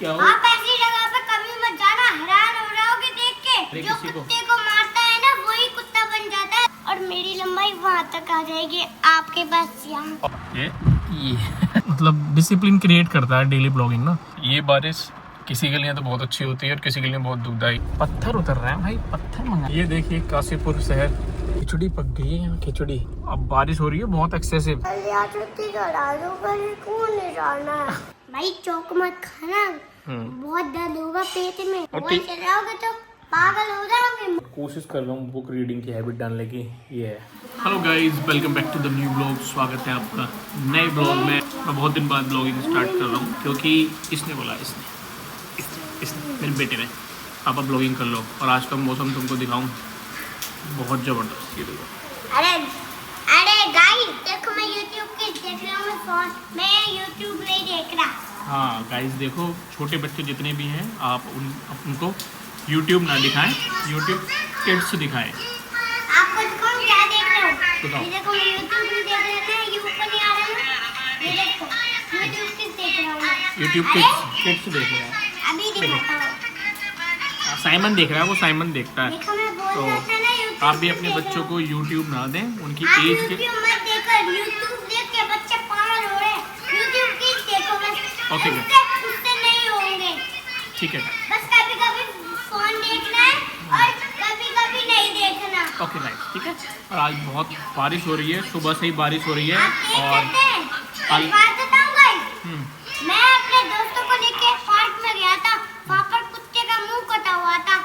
क्या हो? आप ऐसी जगह पे कभी मत जाना, हैरान हो जाओगे देख के। जो कुत्ते को मारता है ना वही कुत्ता बन जाता है, और मेरी लंबाई वहाँ तक आ जाएगी आपके पास यहाँ। ये मतलब डिसिप्लिन क्रिएट करता है डेली ब्लॉगिंग ना। ये बारिश किसी के लिए तो बहुत अच्छी होती है और किसी के लिए बहुत दुखदायी। पत्थर उतर रहे हैं भाई, पत्थर मंगा। ये देखिए काशीपुर शहर, खिचड़ी पक गई है यहाँ, खिचड़ी। अब बारिश हो रही है बहुत एक्सेसिव। भाई चौक मत खाना, बहुत दर्द होगा पेट में। और वही चलाओगे तो पागल हो जाओगे। कोशिश कर रहा हूँ बुक रीडिंग की हैबिट डालने की। ये है। Hello guys, welcome back to the new blog. स्वागत है आपका नए ब्लॉग में। मैं बहुत दिन बाद ब्लॉगिंग स्टार्ट कर रहा हूँ क्योंकि इसने बोला, इसने मेरे बेटे ने, पापा ब्लॉगिंग कर लो। और आज का मौसम तुमको दिखाऊं, बहुत ज़बरदस्त। ये देखो। अरे गाइस देखो, मैं YouTube की देख रहा हूँ, मैं YouTube नहीं देख रहा। हाँ गाइस देखो, छोटे बच्चे जितने भी हैं आप उनको YouTube ना दिखाएं, YouTube किड्स दिखाएं। आपको दिखाऊं क्या देख रहे हो? बताओ। ये देखो, मैं YouTube में देख रहा था, ये ऊपर नहीं आ रहा ना। ये देखो YouTube किड्स देख रहा हूँ मैं। YouTube किड्स देख रहे हैं। अभी दिखाता हूँ। साइमन देख रहा है, वो साइमन देखता है। देखो मैं बोल तो रहा था ना, YouTube आप भी किड्स अपने देख बच्चों रहा को YouTube ना दें, उनकी हूँ। आप एज के। YouTube मत देखो, YouTube देख के बच्चे पागल हो रहे हैं। YouTube किड्स देखो बस। ओके, उससे नहीं होंगे। ठीक है। बस कभी कभी फोन देखना है और कभी कभी नहीं देखना। ओके राइट, ठीक है। और आज बहुत बारिश हो रही है, सुबह से ही बारिश हो रही है। आप देख और सकते हैं। एक बात बताऊं गाइस, मैं अपने दोस्तों को लेके पार्क में गया था, वहाँ पर कुत्ते का मुंह कटा हुआ था।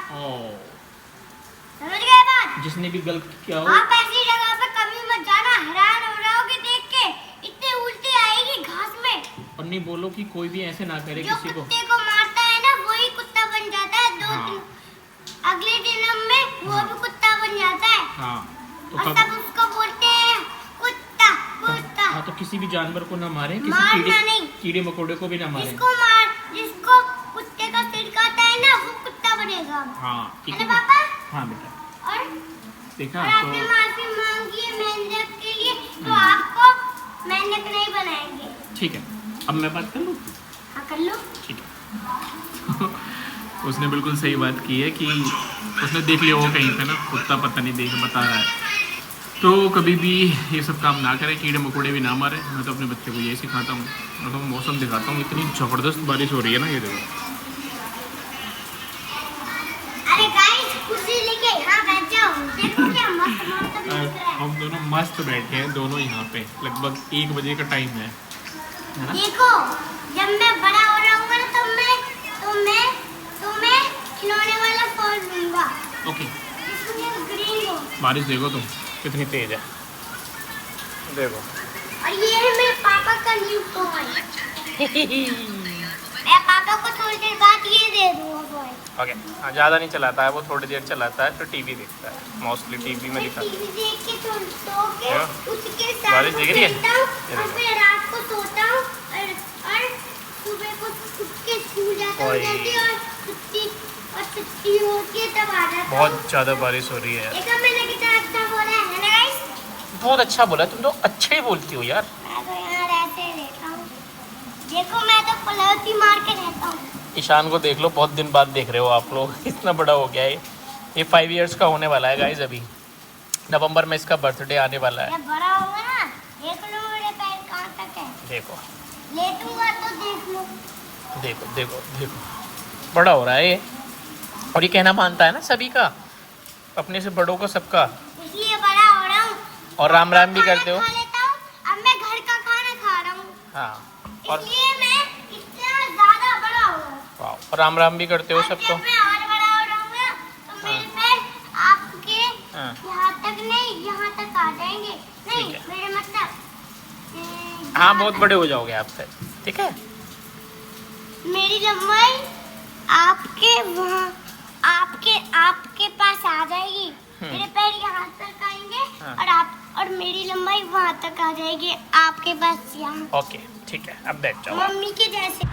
समझ गए बात? जिसने भी गलत किया हो, आप ऐसी जगह पे कभी मत जाना, हैरान हो जाओगे देख के। इतनी उल्टी आएगी घास में। और नहीं बोलो कि कोई भी ऐसे ना करे जो किसी को। कुत्ते को मारता है ना वही कुत्ता बन जाता है। हाँ। अगले जन्म में वो भी कुत्ता बन जाता है। हाँ तो और सब उसको बोलते हैं कुत्ता कुत्ता। हाँ तो किसी भी जानवर को ना मारे, किसी मारना नहीं। कीड़े मकोड़े को भी ना मारे। जिसको कुत्ते का सिर काटा है ना वो कुत्ता बनेगा। हाँ ठीक है है ना पापा? हाँ बेटा, और देखा आपने तो माफी मांगी है मेहनत के लिए, तो आपको मेहनत नहीं बनाएंगे। ठीक है। अब मैं बात कर लूँ? हाँ कर लो। ठीक है। उसने बिल्कुल सही बात की है कि उसने देख लिया वो कहीं पे ना, कुत्ता पता नहीं देख बता रहा है। तो कभी भी ये सब काम ना करें, कीड़े मकोड़े भी ना मारे। मैं तो अपने बच्चे को यही सिखाता हूँ। मैं तो मौसम दिखाता हूँ, इतनी ज़बरदस्त बारिश हो रही है ना। ये देखो, अरे गाइस कुर्सी लेके यहाँ बैठ जाओ, देखो क्या मस्त मस्त दिख रहा है। हम दोनों मस्त बैठे हैं, दोनों यहाँ पे। लगभग 1 बजे का टाइम है ना? देखो जब मैं बड़ा हो जाऊंगा ना तो मैं खिलौने वाला फोन लूंगा। ओके। इसमें ग्रीन हो। बारिश देखो तुम कितनी तेज है, देखो। और ये है मेरे पापा का न्यू टॉय। मैं पापा को थोड़ी देर बाद ये दे दूंगा टॉय। ओके। हाँ ज़्यादा नहीं चलाता है वो, थोड़ी देर चलाता है, फिर टीवी देखता है। मोस्टली टीवी में दिखाता है। टीवी देख के सो के उसके साथ बारिश दिख रही है? और फिर रात को सोता हूँ और सुबह को उसके स्कूल जाता हूँ जल्दी, और छुट्टी होके तब आ जाता हूँ। बहुत ज़्यादा बारिश हो रही है। देखो मैंने कितना अच्छा बोला है ना गाइस? बहुत अच्छा बोला, तुम तो अच्छे ही बोलती हो यार। मैं तो यहाँ रहते रहता हूँ। देखो मैं तो पलौती मार के रहता हूँ। ईशान को देख लो, बहुत दिन बाद देख रहे हो आप लोग। इतना बड़ा हो गया है ये 5 इयर्स का होने वाला है गाइस। अभी नवंबर में इसका बर्थडे आने वाला है। जब बड़ा होगा ना देख लो मेरे पैर कहाँ तक है। देखो लेटूंगा तो देख लो। देखो देखो देखो, बड़ा हो रहा है ये। और ये कहना मानता है ना सभी का, अपने से बड़ों को सबका। इसलिए बड़ा हो रहा हूँ। और राम राम भी करते हो। खा लेता हूँ। अब मैं घर का खाना खा रहा हूँ। हाँ। और इसलिए मैं इतना ज्यादा बड़ा हो रहा हूँ। वाह, और राम राम भी करते हो और सबको। जब मैं और बड़ा हो जाऊंगा तो मेरे पैर आपके यहाँ तक नहीं, यहाँ तक आ जाएंगे। नहीं ठीक है। मेरे मतलब हाँ बहुत बड़े हो जाओगे आप फिर, ठीक है। मेरी लंबाई आपके वहाँ आपके पास आ जाएगी। मेरे पैर यहाँ तक आएंगे और मेरी लंबाई वहाँ तक आ जाएगी आपके पास यहाँ। ओके ठीक है, अब बैठ जाओ। मम्मी के जैसे।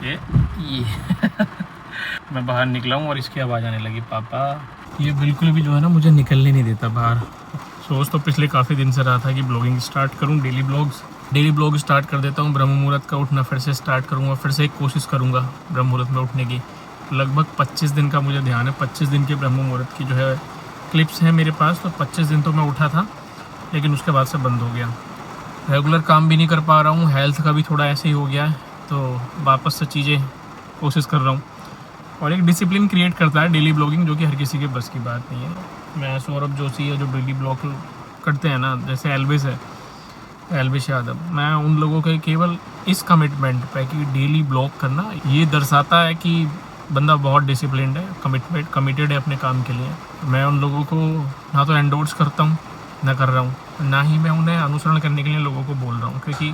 ये मैं बाहर निकला हूँ और इसकी आवाज़ आने लगी, पापा। ये बिल्कुल भी जो है ना मुझे निकलने नहीं देता बाहर। सोच तो पिछले काफ़ी दिन से रहा था कि ब्लॉगिंग स्टार्ट करूँ, daily blogs, daily blog start कर देता हूँ। ब्रह्म मुहूर्त का उठना फिर से स्टार्ट करूँगा, फिर से एक कोशिश करूँगा ब्रह्म मुहूर्त में उठने की। लगभग 25 दिन का मुझे ध्यान है, 25 दिन के ब्रह्म मुहूर्त की जो है क्लिप्स हैं मेरे पास। तो 25 दिन तो मैं उठा था, लेकिन उसके बाद से बंद हो गया। रेगुलर काम भी नहीं कर पा रहा हूँ, हेल्थ का भी थोड़ा ऐसे ही हो गया है, तो वापस से चीज़ें कोशिश कर रहा हूँ। और एक डिसिप्लिन क्रिएट करता है डेली ब्लॉगिंग, जो कि हर किसी के बस की बात नहीं है। मैं सौरभ जोशी है जो डेली ब्लॉग करते हैं ना, जैसे एल्विश यादव, मैं उन लोगों के केवल इस कमिटमेंट पे कि डेली ब्लॉग करना, ये दर्शाता है कि बंदा बहुत डिसिप्लिन्ड है, कमिटेड है अपने काम के लिए। मैं उन लोगों को ना तो एंडोर्स करता हूँ, ना कर रहा हूँ, ना ही मैं उन्हें अनुसरण करने के लिए लोगों को बोल रहा हूँ, क्योंकि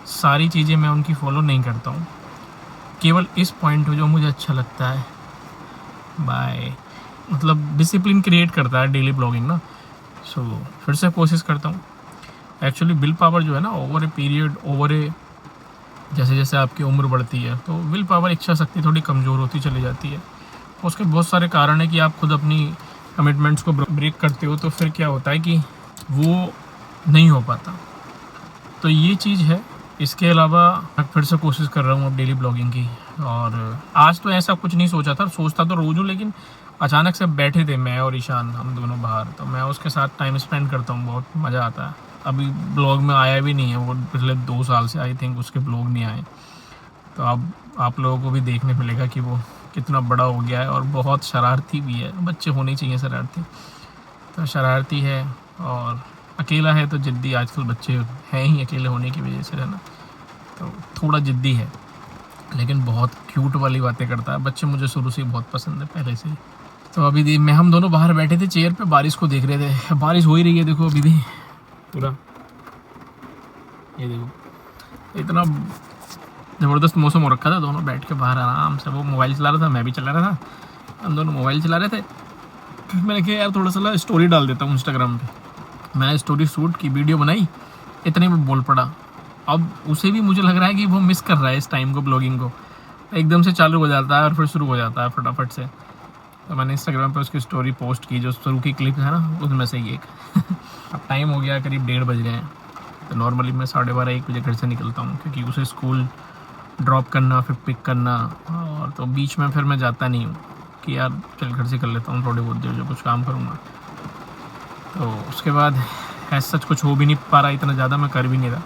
सारी चीज़ें मैं उनकी फॉलो नहीं करता हूँ। केवल इस पॉइंट पे जो मुझे अच्छा लगता है, बाय मतलब डिसिप्लिन क्रिएट करता है डेली ब्लॉगिंग ना। सो फिर से कोशिश करता हूँ। एक्चुअली विल पावर जो है ना, ओवर ए पीरियड, जैसे जैसे आपकी उम्र बढ़ती है तो विल पावर, इच्छा शक्ति थोड़ी कमज़ोर होती चली जाती है। उसके बहुत सारे कारण है कि आप खुद अपनी कमिटमेंट्स को ब्रेक करते हो, तो फिर क्या होता है कि वो नहीं हो पाता। तो ये चीज़ है। इसके अलावा मैं फिर से कोशिश कर रहा हूँ अब डेली ब्लॉगिंग की। और आज तो ऐसा कुछ नहीं सोचा था, सोचता तो रोज़ हूँ, लेकिन अचानक से बैठे थे मैं और ईशान, हम दोनों बाहर, तो मैं उसके साथ टाइम स्पेंड करता हूँ, बहुत मज़ा आता है। अभी ब्लॉग में आया भी नहीं है वो, पिछले 2 साल से आई थिंक उसके ब्लॉग नहीं आए। तो अब आप लोगों को भी देखने मिलेगा कि वो कितना बड़ा हो गया है, और बहुत शरारती भी है। बच्चे होने चाहिए शरारती, तो शरारती है और अकेला है तो ज़िद्दी। आजकल बच्चे हैं ही अकेले होने की वजह से, है ना, तो थोड़ा ज़िद्दी है, लेकिन बहुत क्यूट वाली बातें करता है। बच्चे मुझे शुरू से ही बहुत पसंद है, पहले से ही। तो अभी हम दोनों बाहर बैठे थे चेयर पे, बारिश को देख रहे थे। बारिश हो ही रही है, देखो अभी भी पूरा, ये देखो इतना ज़बरदस्त मौसम हो रखा था। दोनों बैठ के बाहर आराम से, वो मोबाइल चला रहा था, मैं भी चला रहा था, हम दोनों मोबाइल चला रहे थे। फिर मैंने कहा यार थोड़ा सा स्टोरी डाल देता हूँ इंस्टाग्राम पे। मैंने स्टोरी शूट की, वीडियो बनाई, इतने में बोल पड़ा। अब उसे भी मुझे लग रहा है कि वो मिस कर रहा है इस टाइम को, ब्लॉगिंग को। एकदम से चालू हो जाता है और फिर शुरू हो जाता है फटाफट से। तो मैंने इंस्टाग्राम पे उसकी स्टोरी पोस्ट की, जो शुरू की क्लिप है ना, उसमें से ही एक। अब टाइम हो गया, करीब 1:30 बज गए हैं। तो नॉर्मली मैं 12:30-1 बजे घर से निकलता हूँ, क्योंकि उसे स्कूल ड्रॉप करना, फिर पिक करना, और तो बीच में फिर मैं जाता नहीं हूँ कि यार चल घर से कर लेता हूँ थोड़ी बहुत देर, जो कुछ काम करूँगा। तो उसके बाद ऐसा सच कुछ हो भी नहीं पा रहा, इतना ज़्यादा मैं कर भी नहीं रहा,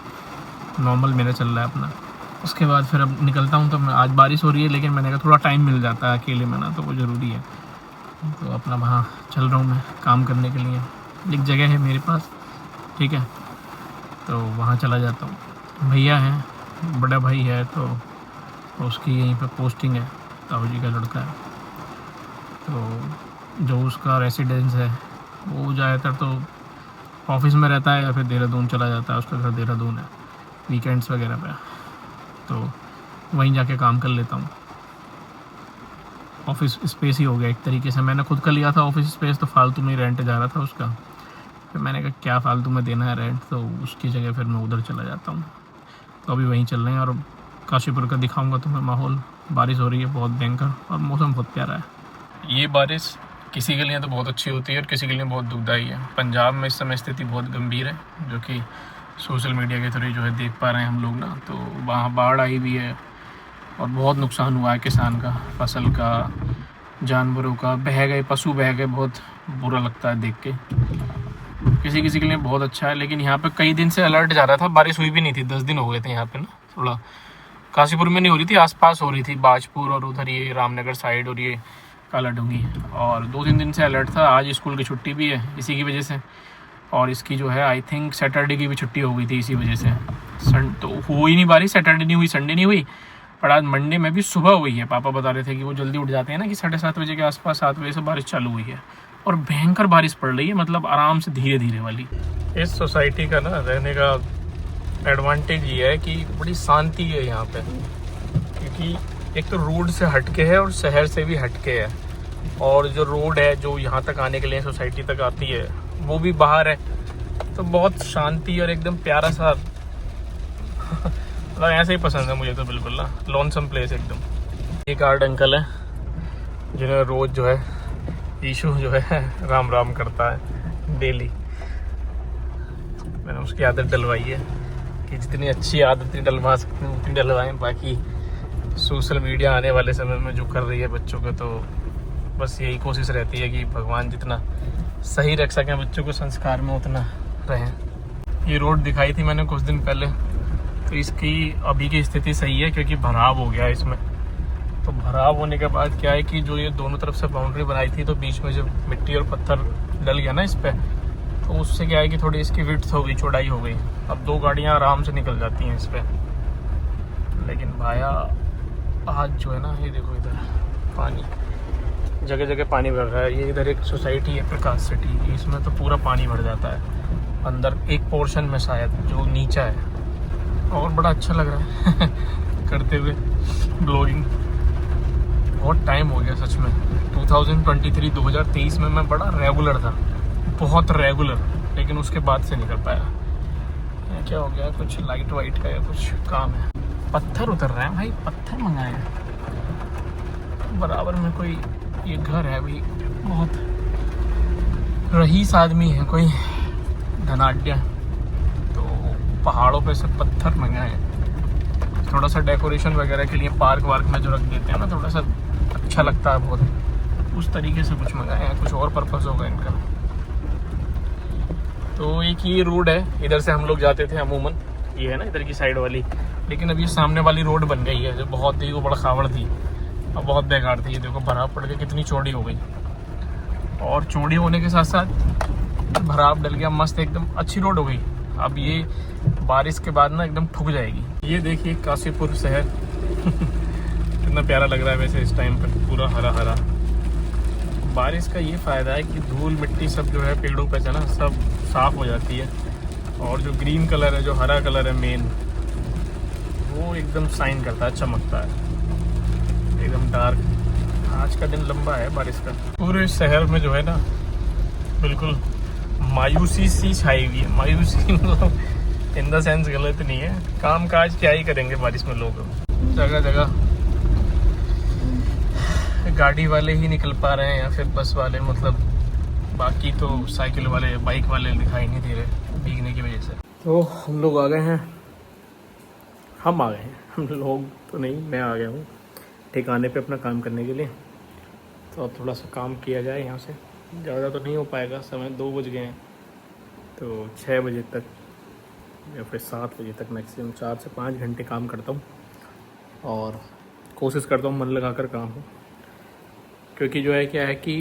नॉर्मल मेरा चल रहा है अपना। उसके बाद फिर अब निकलता हूँ। तो मैं, आज बारिश हो रही है, लेकिन मैंने कहा थोड़ा टाइम मिल जाता है अकेले में ना, तो वो ज़रूरी है। तो अपना वहाँ चल रहा हूँ मैं काम करने के लिए। एक जगह है मेरे पास, ठीक है, तो वहाँ चला जाता हूँ। भैया हैं, बड़ा भाई है, तो उसकी यहीं पे पोस्टिंग है, ताऊ जी का लड़का है। तो जो उसका रेसिडेंस है, वो ज़्यादातर तो ऑफिस में रहता है या फिर देहरादून चला जाता है, उसका घर देहरादून है, वीकेंड्स वगैरह पे। तो वहीं जाके काम कर लेता हूँ। ऑफिस स्पेस ही हो गया एक तरीके से। मैंने खुद का लिया था ऑफिस स्पेस, तो फालतू में रेंट जा रहा था उसका। फिर मैंने कहा क्या फालतू में देना है रेंट, तो उसकी जगह फिर मैं उधर चला जाता हूँ। तो अभी वहीं चल रहे हैं। और काशीपुर का दिखाऊंगा तुम्हें माहौल। बारिश हो रही है बहुत भयंकर, और मौसम बहुत प्यारा है। ये बारिश किसी के लिए तो बहुत अच्छी होती है और किसी के लिए बहुत दुखदाई है। पंजाब में इस समय स्थिति बहुत गंभीर है, जो कि सोशल मीडिया के थ्रू जो है देख पा रहे हैं हम लोग ना। तो वहाँ बाढ़ आई हुई है और बहुत नुकसान हुआ है किसान का, फसल का, जानवरों का, बह गए पशु, बह गए। बहुत बुरा लगता है देख के। किसी किसी के लिए बहुत अच्छा है, लेकिन यहाँ पे कई दिन से अलर्ट जा रहा था, बारिश हुई भी नहीं थी। 10 दिन हो गए थे यहाँ पे ना। थोड़ा काशीपुर में नहीं हो रही थी, आसपास हो रही थी, बाजपुर और उधर ये रामनगर साइड और ये कालाडूंगी। और 2-3 दिन से अलर्ट था। आज स्कूल की छुट्टी भी है इसी की वजह से, और इसकी जो है आई थिंक सैटरडे की भी छुट्टी हो गई थी इसी वजह से। तो हुई नहीं बारिश, सैटरडे नहीं हुई, संडे नहीं हुई, पर आज मंडे में भी सुबह हुई है। पापा बता रहे थे कि वो जल्दी उठ जाते हैं ना, कि 7:30 बजे के आसपास, 7 बजे से बारिश चालू हुई है। और भयंकर बारिश पड़ रही है, मतलब आराम से धीरे धीरे वाली। इस सोसाइटी का ना रहने का एडवांटेज ये है कि बड़ी शांति है यहाँ पे, क्योंकि एक तो रोड से हटके है और शहर से भी हटके है। और जो रोड है जो यहाँ तक आने के लिए सोसाइटी तक आती है, वो भी बाहर है। तो बहुत शांति और एकदम प्यारा सा मतलब ऐसे ही पसंद है मुझे तो बिल्कुल ना, लोनसम प्लेस एकदम। एक आर्ट अंकल है जिन्हें रोज जो है ईशु जो है राम राम करता है डेली। मैंने उसकी आदत डलवाई है कि जितनी अच्छी आदतें डलवा सकते हैं उतनी डलवाएं। बाकी सोशल मीडिया आने वाले समय में जो कर रही है बच्चों को, तो बस यही कोशिश रहती है कि भगवान जितना सही रख सकें बच्चों को संस्कार में उतना रहें। ये रोड दिखाई थी मैंने कुछ दिन पहले, तो इसकी अभी की स्थिति सही है क्योंकि भराव हो गया है इसमें। तो भराव होने के बाद क्या है कि जो ये दोनों तरफ से बाउंड्री बनाई थी, तो बीच में जब मिट्टी और पत्थर डल गया ना इस पर, तो उससे क्या है कि थोड़ी इसकी विड्थ हो गई, चौड़ाई हो गई। अब 2 गाड़ियाँ आराम से निकल जाती हैं इस पर। लेकिन भाया आज जो है ना, ये देखो इधर पानी, जगह जगह पानी भर रहा है। ये इधर एक सोसाइटी है प्रकाश सिटी, इसमें तो पूरा पानी भर जाता है अंदर एक पोर्शन में शायद जो नीचा है। और बड़ा अच्छा लग रहा है करते हुए ब्लॉगिंग। बहुत टाइम हो गया सच में। 2023 में मैं बड़ा रेगुलर था, बहुत रेगुलर, लेकिन उसके बाद से नहीं कर पाया। क्या हो गया, कुछ लाइट वाइट का या कुछ काम है। पत्थर उतर रहे हैं भाई, पत्थर मंगाए हैं। बराबर में कोई ये घर है भाई, बहुत रईस आदमी है, कोई धनाढ्य, तो पहाड़ों पे से पत्थर मंगाए हैं। थोड़ा सा डेकोरेशन वगैरह के लिए पार्क वार्क में जो रख देते हैं ना, थोड़ा सा अच्छा लगता है बहुत, उस तरीके से कुछ मंगाए हैं। कुछ और पर्पस होगा इनका। तो एक ये रोड है, इधर से हम लोग जाते थे अमूमन, ये है ना इधर की साइड वाली। लेकिन अब ये सामने वाली रोड बन गई है जो बहुत ही बड़ा खावड़ थी, अब बहुत बेकार थी। ये देखो भराव पड़ के कितनी चौड़ी हो गई, और चौड़ी होने के साथ साथ भराव डल गया, मस्त एकदम अच्छी रोड हो गई। अब ये बारिश के बाद ना एकदम ठुक जाएगी। ये देखिए काशीपुर शहर कितना प्यारा लग रहा है वैसे इस टाइम पर, पूरा हरा हरा। बारिश का ये फ़ायदा है कि धूल मिट्टी सब जो है पेड़ों पे से ना सब साफ़ हो जाती है, और जो ग्रीन कलर है, जो हरा कलर है मेन, वो एकदम शाइन करता है, चमकता है एकदम डार्क। आज का दिन लंबा है बारिश का। पूरे शहर में जो है ना बिल्कुल मायूसी सी छाई हुई है। मायूसी मतलब इन द सेंस गलत नहीं है, काम काज क्या ही करेंगे बारिश में लोग। जगह जगह गाड़ी वाले ही निकल पा रहे हैं या फिर बस वाले, मतलब बाकी तो साइकिल वाले बाइक वाले दिखाई नहीं दे रहे भीगने की वजह से। तो हम लोग आ गए हैं, हम लोग तो नहीं, मैं आ गया हूँ ठिकाने पे अपना काम करने के लिए। तो अब थोड़ा सा काम किया जाए यहाँ से, ज़्यादा तो नहीं हो पाएगा, समय 2 बज गए हैं, तो 6 बजे तक या फिर 7 बजे तक मैक्सिमम 4 से 5 घंटे काम करता हूँ, और कोशिश करता हूँ मन लगा कर काम हो। क्योंकि जो है क्या है कि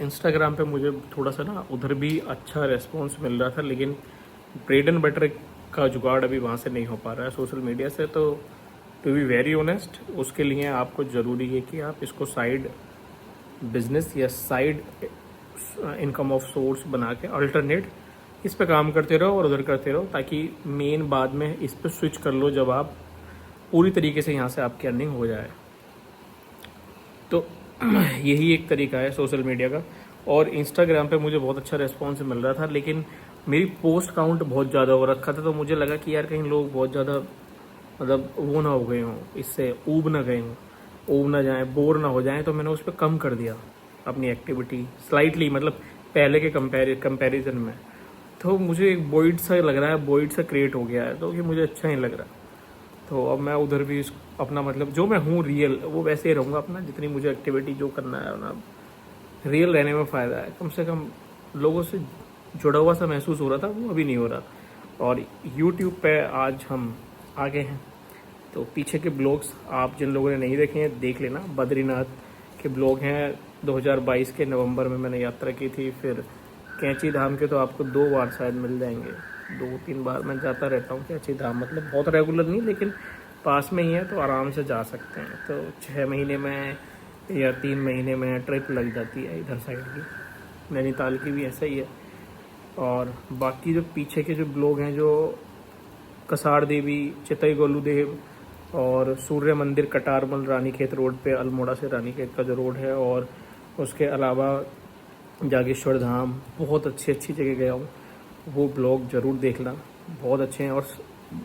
इंस्टाग्राम पे मुझे थोड़ा सा ना उधर भी अच्छा रिस्पॉन्स मिल रहा था, लेकिन ब्रेड एंड बटर का जुगाड़ अभी वहाँ से नहीं हो पा रहा है सोशल मीडिया से। तो टू बी वेरी ऑनेस्ट, उसके लिए आपको ज़रूरी है कि आप इसको साइड बिजनेस या साइड इनकम ऑफ सोर्स बना के अल्टरनेट इस पे काम करते रहो और उधर करते रहो, ताकि मेन बाद में इस पे स्विच कर लो जब आप पूरी तरीके से यहाँ से आपकी अर्निंग हो जाए। तो यही एक तरीका है सोशल मीडिया का। और इंस्टाग्राम पे मुझे बहुत अच्छा रिस्पॉन्स मिल रहा था, लेकिन मेरी पोस्ट काउंट बहुत ज़्यादा हो रखा था, तो मुझे लगा कि यार कहीं लोग बहुत ज़्यादा मतलब वो ना हो गए हों, इससे ऊब ना गए हों, ऊब ना जाएँ, बोर ना हो जाएँ। तो मैंने उस पर कम कर दिया अपनी एक्टिविटी स्लाइटली, मतलब पहले के कंपैरिजन में। तो मुझे एक वॉइड सा लग रहा है, वॉइड सा क्रिएट हो गया है, तो कि मुझे अच्छा नहीं लग रहा। तो अब मैं उधर भी अपना मतलब जो मैं हूँ रियल, वो वैसे ही रहूँगा अपना, जितनी मुझे एक्टिविटी जो करना है ना, रियल रहने में फ़ायदा है। कम से कम लोगों से जुड़ा हुआ सा महसूस हो रहा था, वो अभी नहीं हो रहा। और यूट्यूब पे आज हम आ गए हैं, तो पीछे के ब्लॉग्स आप जिन लोगों ने नहीं देखे हैं देख लेना। बद्रीनाथ के ब्लॉग हैं, 2022 के नवंबर में मैंने यात्रा की थी। फिर कैंची धाम के तो आपको 2 बार शायद मिल जाएंगे, 2-3 बार मैं जाता रहता हूँ कैंची धाम, मतलब बहुत रेगुलर नहीं, लेकिन पास में ही है तो आराम से जा सकते हैं। तो 6 महीने में या 3 महीने में ट्रिप लग जाती है इधर साइड की। नैनीताल की भी ऐसा ही है। और बाकी जो पीछे के जो ब्लॉग हैं, जो कसार देवी, चितई गोलू देव और सूर्य मंदिर कटारमल रानीखेत रोड पे, अल्मोड़ा से रानीखेत का जो रोड है, और उसके अलावा जागेश्वर धाम, बहुत अच्छी जगह गया हूँ, वो ब्लॉग ज़रूर देखना, बहुत अच्छे हैं।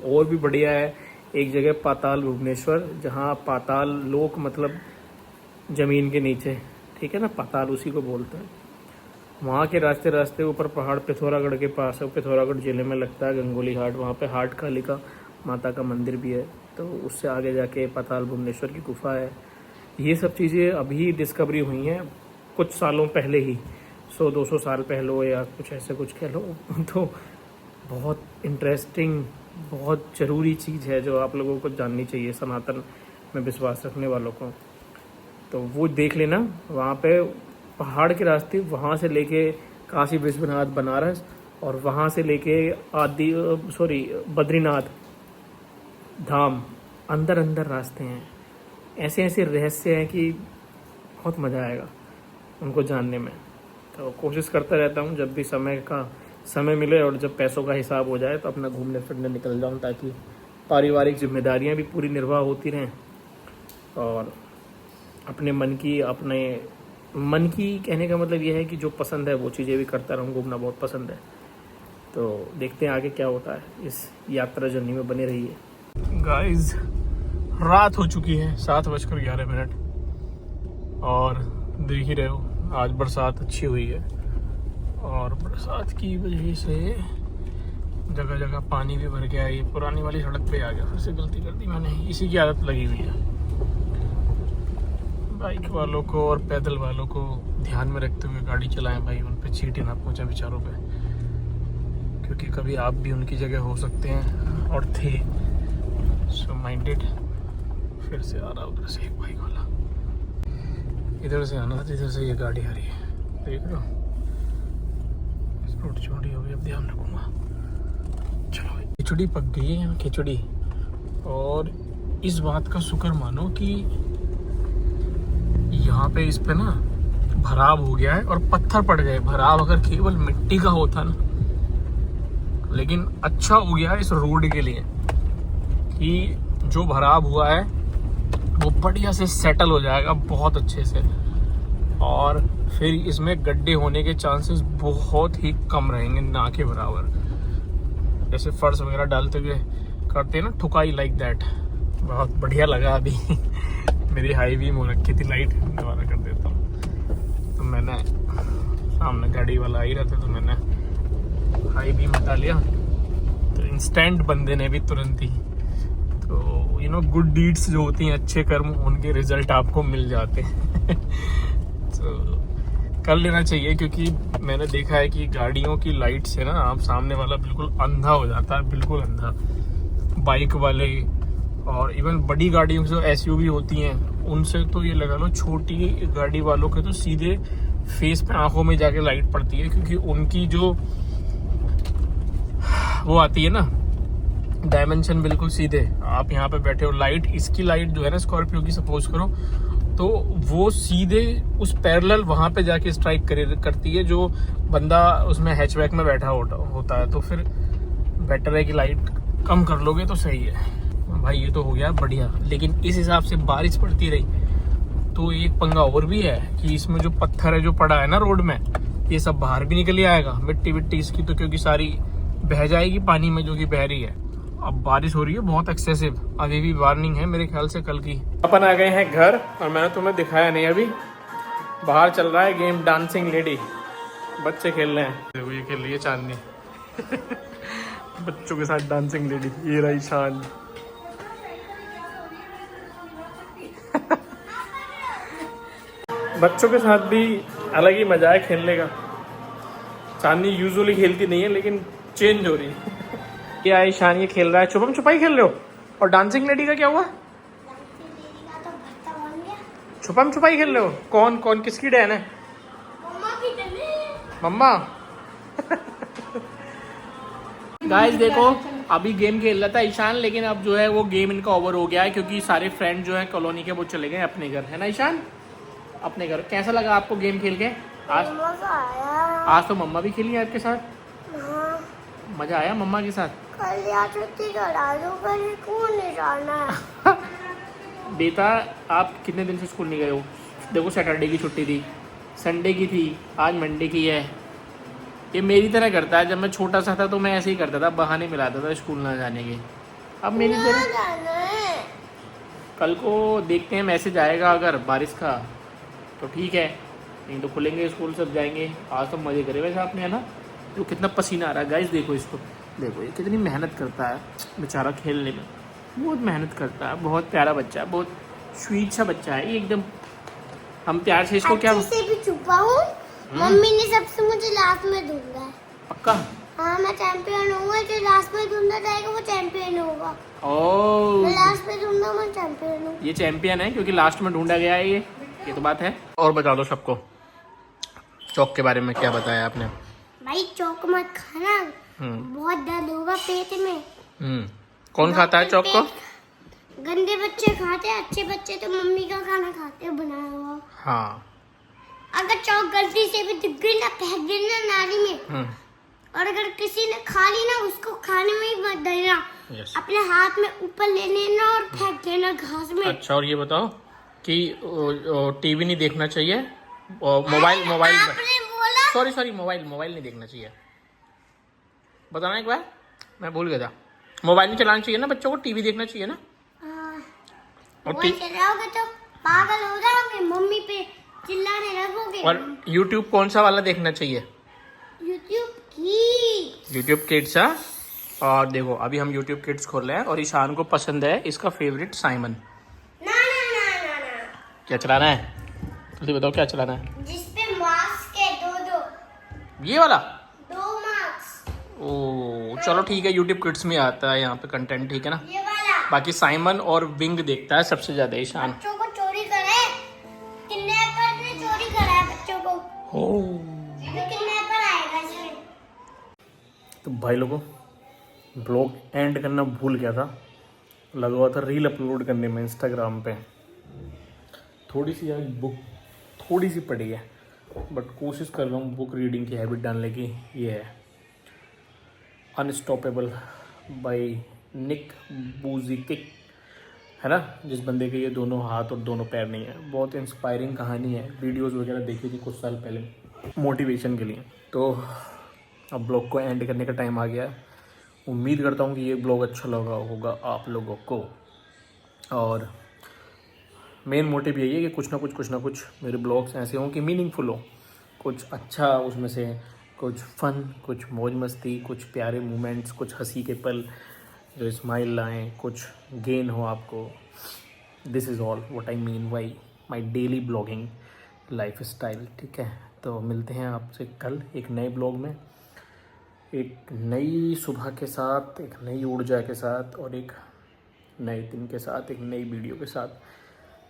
और भी बढ़िया है एक जगह पाताल भुवनेश्वर, जहाँ पाताल लोक मतलब ज़मीन के नीचे, ठीक है ना, पाताल उसी को बोलते हैं। वहाँ के रास्ते ऊपर पहाड़ पिथौरागढ़ के पास है, पिथौरागढ़ ज़िले में लगता है, गंगोली हाट, वहाँ पे हाट कालिका माता का मंदिर भी है। तो उससे आगे जाके पाताल भुवनेश्वर की गुफा है। ये सब चीज़ें अभी डिस्कवरी हुई हैं कुछ सालों पहले ही, 100-200 साल पहले या कुछ ऐसे कुछ कह लो। तो बहुत इंटरेस्टिंग, बहुत ज़रूरी चीज़ है जो आप लोगों को जाननी चाहिए, सनातन में विश्वास रखने वालों को। तो वो देख लेना, वहाँ पे पहाड़ के रास्ते वहाँ से लेके काशी विश्वनाथ बनारस, और वहाँ से लेके बद्रीनाथ धाम, अंदर अंदर रास्ते हैं। ऐसे ऐसे रहस्य हैं कि बहुत मज़ा आएगा उनको जानने में। तो कोशिश करता रहता हूँ जब भी समय मिले और जब पैसों का हिसाब हो जाए तो अपना घूमने फिरने निकल जाऊँ, ताकि पारिवारिक जिम्मेदारियाँ भी पूरी निर्वाह होती रहें और अपने मन की कहने का मतलब यह है कि जो पसंद है वो चीज़ें भी करता रहूँ। घूमना बहुत पसंद है। तो देखते हैं आगे क्या होता है, इस यात्रा जर्नी में बने रहिए। गाइस, रात हो चुकी है 7:11 और देख ही रहे हो आज बरसात अच्छी हुई है, और बरसात की वजह से जगह जगह पानी भी भर गया। ये पुरानी वाली सड़क पे आ गया, फिर से गलती कर दी मैंने, इसी की आदत लगी हुई है। बाइक वालों को और पैदल वालों को ध्यान में रखते हुए गाड़ी चलाएं भाई, उन पे चींटी ना पहुंचे बेचारों पे, क्योंकि कभी आप भी उनकी जगह हो सकते हैं और थे। सो माइंडेड। फिर से आ रहा उधर से एक बाइक वाला, इधर से आना था, इधर से ये गाड़ी आ रही है, देख रहे हो। रोड छोटी हो गई, अब ध्यान रखूंगा। चलो, खिचड़ी पक गई है यहाँ, खिचड़ी। और इस बात का शुक्र मानो कि यहाँ पे इस पे ना भराव हो गया है और पत्थर पड़ गए। भराव अगर केवल मिट्टी का होता ना, लेकिन अच्छा हो गया है इस रोड के लिए कि जो भराव हुआ है वो बढ़िया से सेटल हो जाएगा बहुत अच्छे से, और फिर इसमें गड्ढे होने के चांसेस बहुत ही कम रहेंगे, ना के बराबर। जैसे फर्श वगैरह डालते हुए करते हैं ना ठुकाई, लाइक दैट। बहुत बढ़िया लगा। अभी मेरी हाई बीम हो रखी थी, लाइट दोबारा कर देता हूँ। तो मैंने सामने गाड़ी वाला आई रहता, तो मैंने हाई बीम हटा लिया, तो इंस्टेंट बंदे ने भी तुरंत ही। तो गुड डीड्स जो होती हैं, अच्छे कर्म, उनके रिजल्ट आपको मिल जाते हैं। तो कर लेना चाहिए, क्योंकि मैंने देखा है कि गाड़ियों की लाइट से ना आप सामने वाला बिल्कुल अंधा हो जाता है, बिल्कुल अंधा। बाइक वाले और इवन बड़ी गाड़ियों जो SUV होती हैं, उनसे तो ये लगा लो, छोटी गाड़ी वालों के तो सीधे फेस पे, आंखों में जाके लाइट पड़ती है, क्योंकि उनकी जो वो आती है ना डायमेंशन, बिल्कुल सीधे। आप यहाँ पे बैठे हो, लाइट, इसकी लाइट जो है ना स्कॉर्पियो की, सपोज करो, तो वो सीधे उस पैरेलल वहाँ पे जाके स्ट्राइक करती है जो बंदा उसमें हैचबैक में बैठा होता है। तो फिर बेटर है कि लाइट कम कर लोगे तो सही है भाई। ये तो हो गया बढ़िया। लेकिन इस हिसाब से बारिश पड़ती रही तो एक पंगा और भी है कि इसमें जो पत्थर है जो पड़ा है ना रोड में, ये सब बाहर भी निकल आएगा, मिट्टी विट्टी इसकी, तो क्योंकि सारी बह जाएगी पानी में जो कि बह रही है। अब बारिश हो रही है बहुत एक्सेसिव, अभी भी वार्निंग है मेरे ख्याल से कल की। अपन आ गए हैं घर, और मैंने तुम्हें दिखाया नहीं अभी, बाहर चल रहा है गेम डांसिंग लेडी, बच्चे खेल रहे हैं। देखो ये खेल रही है चांदनी। बच्चों के साथ डांसिंग लेडी, ये रही शान। बच्चों के साथ भी अलग ही मजा है खेलने का। चांदनी यूजुअली खेलती नहीं है, लेकिन चेंज हो रही है। क्या ईशान ये खेल रहा है, छुपम छुपाई खेल रहे हो? और डांसिंग लेडी का क्या हुआ? छुपम छुपाई खेल रहे हो? कौन कौन किसकी डैन है? मम्मा। गाइस देखो, अभी गेम खेल रहा था ईशान, लेकिन अब जो है वो गेम इनका ओवर हो गया है, क्योंकि सारे फ्रेंड जो है कॉलोनी के वो चले गए अपने घर, है ना ईशान? अपने घर। कैसा लगा आपको गेम खेल के? आज तो मम्मा भी खेली है आपके साथ। हाँ। मजा आया मम्मा के साथ? बेटा आप कितने दिन से स्कूल नहीं गए हो? देखो सैटरडे की छुट्टी थी, संडे की थी, आज मंडे की है। ये मेरी तरह करता है। जब मैं छोटा सा था तो मैं ऐसे ही करता था, बहाने मिलाता था स्कूल ना जाने के। अब मेरी तरह कल को देखते हैं, मैसेज आएगा अगर बारिश का तो ठीक है, नहीं तो खुलेंगे स्कूल, सब जाएंगे। आज तो मजे करे वैसे आपने, है ना? तो कितना पसीना आ रहा है गाइस, देखो इसको, देखो ये कितनी मेहनत करता है बेचारा खेलने में, बहुत मेहनत करता है, बहुत प्यारा बच्चा है, बहुत स्वीट सा बच्चा है ये एकदम। हम प्यार से इसको क्या अच्छे से भी छुपा हूँ। मम्मी ने सबसे मुझे लास्ट में ढूंढा है। पक्का? हाँ मैं चैंपियन होऊंगा, जो लास्ट में ढूंढा जाएगा वो चैंपियन होगा। ओ मैं लास्ट में ढूंढा, मैं चैंपियन हूँ। ये चैंपियन है क्योंकि लास्ट में ढूंढा गया है ये तो बात है। और बता दो सबको चौक के बारे में क्या बताया आपने? भाई चौक मत खाना, बहुत दर्द होगा पेट में। कौन खाता है चौक को? गंदे बच्चे खाते हैं, अच्छे बच्चे तो मम्मी का खाना खाते हैं बनाया हुआ। हाँ अगर चौक गलती से भी दिख गई ना, फेंक देना नाली में। और अगर किसी ने खा ली ना, उसको खाने में ही मत देना, अपने हाथ में ऊपर ले लेना और फेंक देना घास में। अच्छा और ये बताओ कि टीवी नहीं देखना चाहिए, मोबाइल आपने बोला सॉरी मोबाइल नहीं देखना चाहिए। बताना एक बार, मैं भूल गया था। मोबाइल नहीं चलाना चाहिए ना बच्चों को, टीवी देखना चाहिए ना। और चलाओगे तो पागल हो जाओगे, मम्मी पे चिल्लाने लगोगे। और YouTube कौन सा वाला देखना चाहिए? YouTube Kids। और देखो अभी हम YouTube Kids खोल रहे हैं और ईशान को पसंद है इसका फेवरेट साइमन। ना। क्या चलाना है? जल्दी बताओ क्या चलाना है? जिसपे मार्क्स के दो ये वाला 2 मार्क्स। ओ चलो ठीक है, YouTube Kids में आता है यहाँ पे कंटेंट, ठीक है ना। ये वाला बाकी साइमन और विंग देखता है सबसे ज्यादा ईशान। बच्चों को चोरी करे, किडनैपर ने चोरी करा है बच्चों को। किडनैपर आएगा इसमें। तो भाई लोगों ब्लॉग एंड करना भूल गया था, लगा हुआ था रील अपलोड करने में इंस्टाग्राम पे। थोड़ी सी यार बुक थोड़ी सी पड़ी है, बट कोशिश कर रहा हूँ बुक रीडिंग की हैबिट डालने की। ये है अनस्टॉपेबल बाय निक वुइज़िक, है ना, जिस बंदे के ये दोनों हाथ और दोनों पैर नहीं है। बहुत इंस्पायरिंग कहानी है, वीडियोस वगैरह देखी थी कुछ साल पहले मोटिवेशन के लिए। तो अब ब्लॉग को एंड करने का टाइम आ गया है। उम्मीद करता हूँ कि ये ब्लॉग अच्छा लगा होगा आप लोगों को। और मेन मोटिव यही है कि कुछ ना कुछ मेरे ब्लॉग्स ऐसे हों कि मीनिंगफुल हो, कुछ अच्छा उसमें से, कुछ फ़न, कुछ मौज मस्ती, कुछ प्यारे मोमेंट्स, कुछ हंसी के पल जो स्माइल लाएं, कुछ गेन हो आपको। This is all what I mean by my daily blogging life style, ठीक है। तो मिलते हैं आपसे कल एक नए ब्लॉग में, एक नई सुबह के साथ, एक नई ऊर्जा के साथ और एक नए दिन के साथ, एक नई वीडियो के साथ।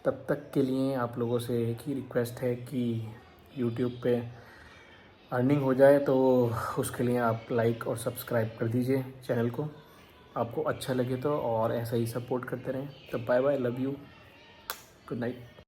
तब तक के लिए आप लोगों से एक ही रिक्वेस्ट है कि YouTube पे अर्निंग हो जाए तो उसके लिए आप लाइक और सब्सक्राइब कर दीजिए चैनल को, आपको अच्छा लगे तो, और ऐसा ही सपोर्ट करते रहें। तो bye bye, love you, good night.